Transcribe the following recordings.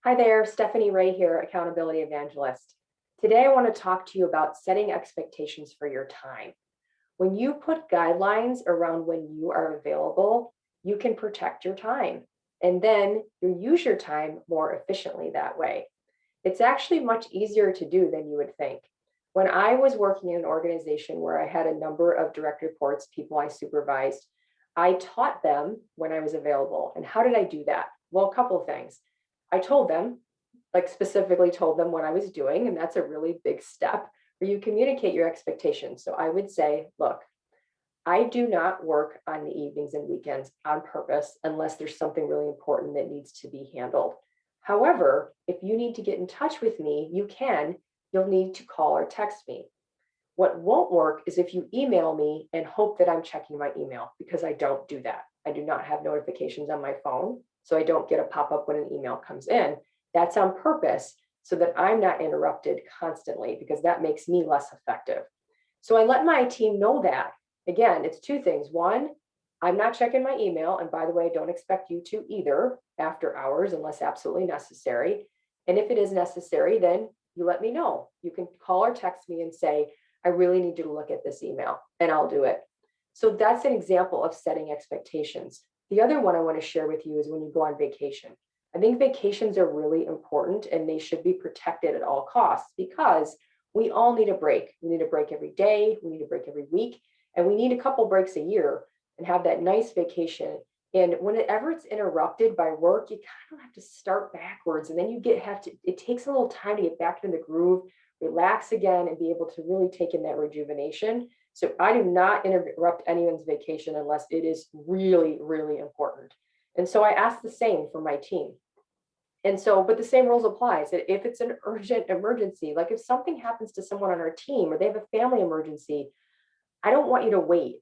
Hi there, Stephanie Ray here, Accountability Evangelist. Today, I want to talk to you about setting expectations for your time. When you put guidelines around when you are available, you can protect your time and then you use your time more efficiently that way. It's actually much easier to do than you would think. When I was working in an organization where I had a number of direct reports, people I supervised, I taught them when I was available. And how did I do that? Well, a couple of things. I told them, like specifically told them what I was doing, and that's a really big step where you communicate your expectations. So I would say, look, I do not work on the evenings and weekends on purpose unless there's something really important that needs to be handled. However, if you need to get in touch with me, you can. You'll need to call or text me. What won't work is if you email me and hope that I'm checking my email, because I don't do that. I do not have notifications on my phone, so I don't get a pop up when an email comes in. That's on purpose so that I'm not interrupted constantly, because that makes me less effective. So I let my team know that. Again, it's two things. One, I'm not checking my email. And by the way, don't expect you to either after hours unless absolutely necessary. And if it is necessary, then you let me know. You can call or text me and say, I really need you to look at this email, and I'll do it. So that's an example of setting expectations. The other one I want to share with you is when you go on vacation. I think vacations are really important and they should be protected at all costs because we all need a break. We need a break every day, we need a break every week, and we need a couple breaks a year and have that nice vacation. And whenever it's interrupted by work, you kind of have to start backwards, and then it takes a little time to get back into the groove, relax again, and be able to really take in that rejuvenation. So I do not interrupt anyone's vacation unless it is really, really important. And so I ask the same for my team. And so, but the same rules applies. If it's an urgent emergency, like if something happens to someone on our team or they have a family emergency, I don't want you to wait.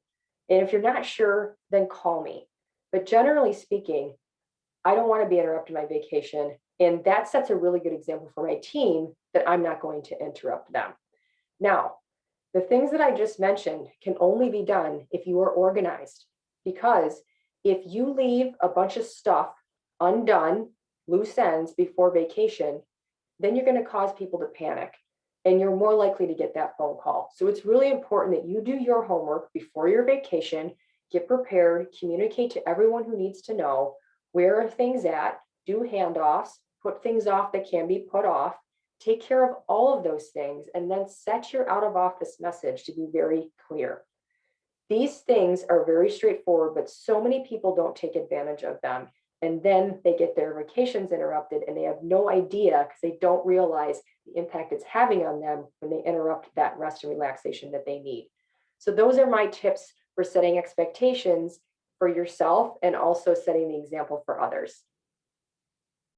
And if you're not sure, then call me. But generally speaking, I don't want to be interrupting my vacation. And that sets a really good example for my team that I'm not going to interrupt them. Now, the things that I just mentioned can only be done if you are organized. Because if you leave a bunch of stuff undone, loose ends before vacation, then you're going to cause people to panic and you're more likely to get that phone call. So it's really important that you do your homework before your vacation, get prepared, communicate to everyone who needs to know where are things at, do handoffs, put things off that can be put off, take care of all of those things, and then set your out of office message to be very clear. These things are very straightforward, but so many people don't take advantage of them. And then they get their vacations interrupted and they have no idea because they don't realize the impact it's having on them when they interrupt that rest and relaxation that they need. So, those are my tips for setting expectations for yourself and also setting the example for others.